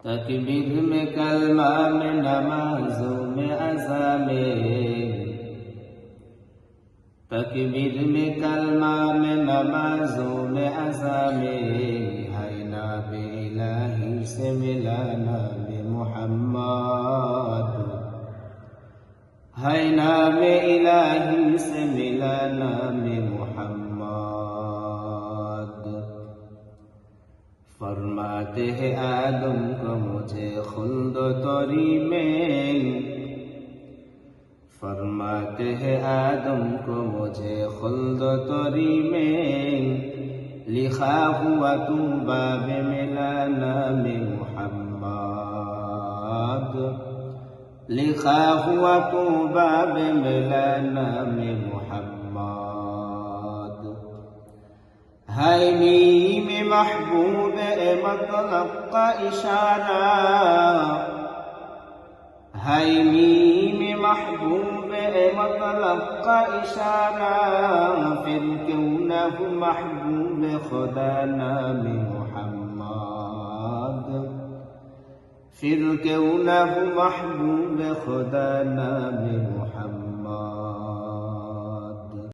तकबीर में कलमा में नमाजों में अज़ा में, तकबीर में कलमा में नमाजों में अज़ा में, है नाबे इलाही से मिला नाबे मुहम्मद, है नाबे इलाही से मिला नाबे मुहम्मद। फरमाते हैं आदम को मुझे खुल्द तोरी में, फरमाते हैं आदम को मुझे खुल्द तोरी में, लिखा हुआ तू बाब मिला नाम मुहम्मद, लिखा हुआ तू बाब मिला नाम मुहम्मद। है मीम महबूब मतलब का इशारा, है मीम महबूब मतलब का इशारा, फिर क्यों न हो महबूब खुदा नाम मुहम्मद, फिर क्यों न हो महबूब खुदा नाम मुहम्मद।